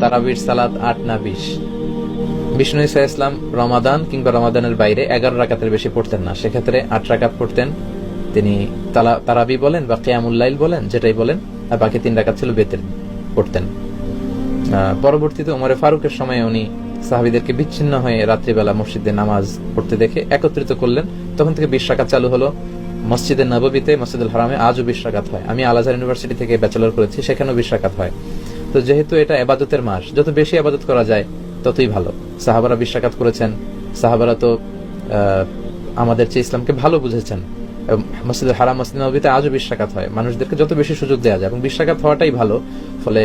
তারাবির সালাত 8 না 20? বিষ্ণু ঈসা ইসলাম রমাদান কিংবা রমাদানের বাইরে 11 রাকাতের বেশি পড়তেন না, সেক্ষেত্রে 8 রাকাত পড়তেন। তিনি তারাবি বলেন বা কিয়ামুল লাইল বলেন, যেটাই বলেন, আর বাকি 3 রাকাত ছিল বেতের পড়তেন। পরবর্তীতে ওমরে ফারুকের সময় উনি সাহাবীদেরকে বিচ্ছিন্ন হয়ে রাত্রিবেলা মসজিদে নামাজ পড়তে দেখে একত্রিত করলেন। তখন থেকে 20 রাকাত চালু হলো। মসজিদে নববীতে, মসজিদুল হারামে আজও 20 রাকাত হয়। আমি আল আজহার ইউনিভার্সিটি থেকে ব্যাচেলর করেছি, সেখানেও 20 রাকাত হয়। তো যেহেতু এটা ইবাদতের মাস, যত বেশি ইবাদত করা যায় ততই ভালো। সাহাবারা 20 রাকাত করেছেন। সাহাবারা তো আমাদের চেয়ে ইসলামকে ভালো বুঝেছেন। মসজিদুল হারাম, মসজিদ নববীতে আজও 20 রাকাত হয়। মানুষদেরকে যত বেশি সুযোগ দেওয়া যায়, এবং 20 রাকাত হওয়াটাই ভালো। ফলে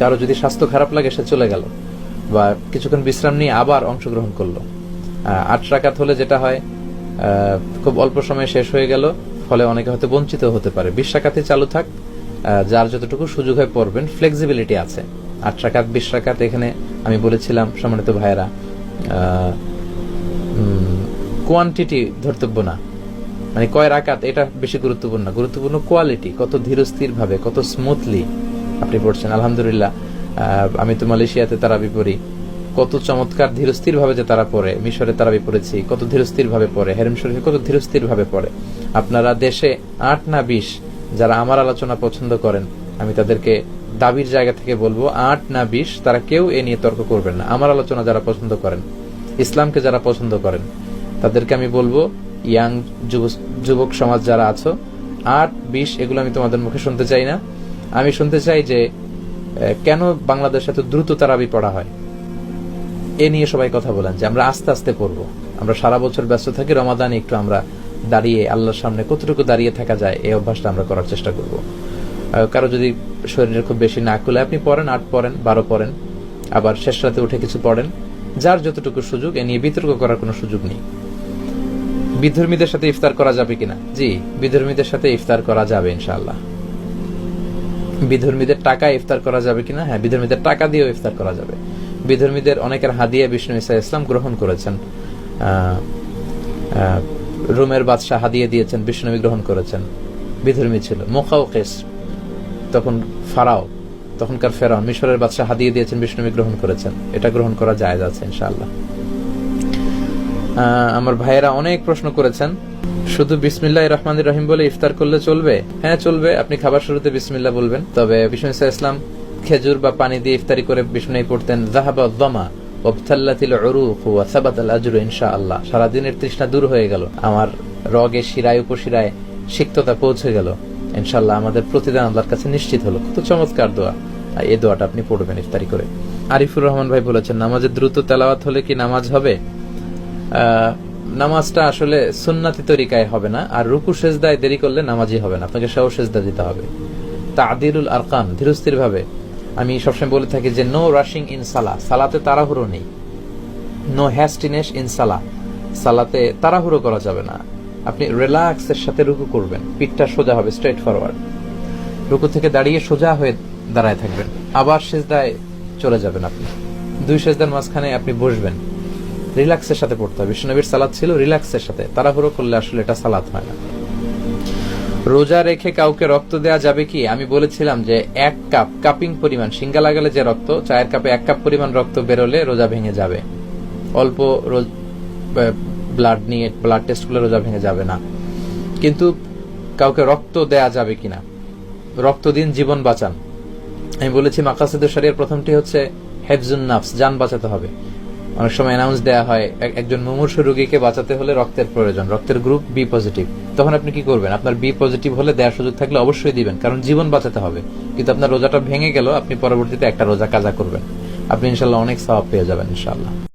কারো যদি স্বাস্থ্য খারাপ লাগে, সে চলে গেল বা কিছুক্ষণ বিশ্রাম নিয়ে আবার অংশগ্রহণ করলো। 8 রাকাত হলে যেটা হয়, খুব অল্প সময়ে শেষ হয়ে গেল, ফলে অনেকে হয়তো বঞ্চিত হতে পারে। 20 রাকাতে চালু থাক, যার যতটুকু সুযোগ হয় পড়বেন, ফ্লেক্সিবিলিটি আছে। 8 রাকাত 20 রাকাত, এখানে আমি বলেছিলাম সম্মানিত ভাইয়েরা, কোয়ান্টিটি ধর্তব্য না, মানে কয় রাকাত এটা বেশি গুরুত্বপূর্ণ, গুরুত্বপূর্ণ কোয়ালিটি, কত ধীরস্থির ভাবে, কত স্মুথলি আপনি পড়ছেন। আলহামদুলিল্লাহ, আমি তো মালয়েশিয়াতে তারাবি পড়ি, কত চমৎকার ধীরস্থির ভাবে যে তারা পড়ে। মিশরে তারাবি পড়েছি, কত ধীরস্থির ভাবে পড়ে। হেরেম শরীফে কত ধীরস্থির ভাবে পড়ে। আপনারা দেশে 8 না 20 যারা আমার আলোচনা পছন্দ করেন, আমি তাদেরকে দাবির জায়গা থেকে বলবো, 8 না 20 তারা কেউ এ নিয়ে তর্ক করবেন না। আমার আলোচনা যারা পছন্দ করেন, ইসলামকে যারা পছন্দ করেন, তাদেরকে আমি বলবো, ইয়াং যুবক সমাজ যারা আছো, 8, 20 এগুলো আমি তোমাদের মুখে শুনতে চাই না। আমি শুনতে চাই যে কেন বাংলাদেশে এত দ্রুত তারাবি পড়া হয়, এ নিয়ে সবাই কথা বলেন, যে আমরা আস্তে আস্তে পড়বো। আমরা সারা বছর ব্যস্ত থাকি, রমাদানে একটু আমরা দাঁড়িয়ে আল্লাহর সামনে কতটুকু দাঁড়িয়ে থাকা যায়, এই অভ্যাসটা আমরা করার চেষ্টা করব। কারো যদি শরীরের খুব বেশি না খুলে, আপনি পড়েন, 8 পড়েন, 12 পড়েন, আবার শেষ রাতে উঠে কিছু পড়েন, যার যতটুকু সুযোগ। এ নিয়ে বিতর্ক করার কোনো সুযোগ নেই। বিধর্মীদের সাথে ইফতার করা যাবে কিনা? জি, বিধর্মীদের সাথে ইফতার করা যাবে ইনশাআল্লাহ। বিধর্মীদের টাকা ইফতার করা যাবে কিনা? হ্যাঁ, বিধর্মীদের টাকা দিয়েও ইফতার করা যাবে। বিধর্মীদের অনেকের হাদিয়া বিষ্ণু ঈসা ইসলাম গ্রহণ করেছেন। রোমের বাদশাহ হাদিয়া দিয়েছেন, বিষ্ণু গ্রহণ করেছেন। বিধর্মী ছিল মুকাউকিস, তখন ফারাও, তখনকার ফেরাউন, মিশরের বাদশাহ হাদিয়া দিয়েছেন, বিষ্ণু গ্রহণ করেছেন। এটা গ্রহণ করা জায়েজ আছে ইনশাআল্লাহ। আমার ভাইয়েরা অনেক প্রশ্ন করেছেন, শুধু বিসমিল্লাহির রহমানির রহিম বলে ইফতার করলে চলবে? হ্যাঁ, চলবে। আপনি খাবার শুরুতে বিসমিল্লাহ বলবেন। তবে বিষ্ণু ঈসা ইসলাম খেজুর বা পানি দিয়ে ইফতারি করে বিষ্ণু পড়তেন, যাহাবা যামা ওয়াবতাল্লাতিল উরুক ওয়া সাবাতাল আজরু ইনশাআল্লাহ। সারা দিনের তৃষ্ণা দূর হয়ে গেল, আমার রগে শিরায় উপশিরায় সিক্ততা পৌঁছে গেল, ইনশাআল্লাহ আমাদের প্রতিদান আল্লাহর কাছে নিশ্চিত হলো। কত চমৎকার দোয়া, এই দোয়াটা আপনি পড়বেন ইফতারি করে। আরিফুর রহমান ভাই বলেছেন, নামাজে দ্রুত তেলাওয়াত হলে কি নামাজ হবে? নামাজটা আসলে সুন্নাতি তরিকায় হবে না, আর রুকু সেজদায় দেরি করলে নামাজই হবে না, আপনাকে সহ সেজদা দিতে হবে। তা'দিলুল আরকান, ধীরস্থির ভাবে। আমি সবসময় বলে থাকি যে নো রাশিং ইন সালাহ, সালাতে তাড়াহুড়ো নেই। নো হ্যাস্টিনেস ইন সালাহ, সালাতে তাড়াহুড়ো করা যাবে না। আপনি রিল্যাক্সের সাথে রুকু করবেন, পিঠটা সোজা হবে, স্ট্রেট ফরওয়ার্ড। রুকু থেকে দাঁড়িয়ে সোজা হয়ে দাঁড়ায় থাকবেন, আবার সেজদায় চলে যাবেন। আপনি 2 সেজদার মাঝখানে আপনি বসবেন, রিল্যাক্সের সাথে পড়তে হবে। বিশ্বনবীর সালাত ছিল রিল্যাক্সের সাথে, তাড়াহুড়ো করলে আসলে এটা সালাত হয় না। রোজা রেখে কাউকে রক্ত দেয়া যাবে কি? আমি বলেছিলাম যে 1 কাপ, কাপিং পরিমাণ, সিঙ্গা লাগালে যে রক্ত, চায়ের কাপে 1 কাপ পরিমাণ রক্ত বেরোলে রোজা ভেঙে যাবে। অল্প ব্লাড নিয়ে ব্লাড টেস্ট করলে রোজা ভেঙে যাবে না। কিন্তু কাউকে রক্ত দেয়া যাবে কিনা, রক্ত দিন, জীবন বাঁচান। আমি বলেছি মাকাসিদুশ শরিয়ার প্রথমটি হচ্ছে হেফজুন নাফস, জান বাঁচাতে হবে। অনেক সময় অ্যানাউন্স দেয়া হয় একজন মুমূর্ষু রোগীকে বাঁচাতে হলে রক্তের প্রয়োজন, রক্তের গ্রুপ বি পজিটিভ। তখন আপনি কি করবেন? আপনার বি পজিটিভ হলে দেওয়ার সুযোগ থাকলে অবশ্যই দিবেন, কারণ জীবন বাঁচাতে হবে। কিন্তু আপনার রোজাটা ভেঙে গেল, আপনি পরবর্তীতে একটা রোজা কাজা করবেন, আপনি ইনশাল্লাহ অনেক সওয়াব পেয়ে যাবেন ইনশাল্লাহ।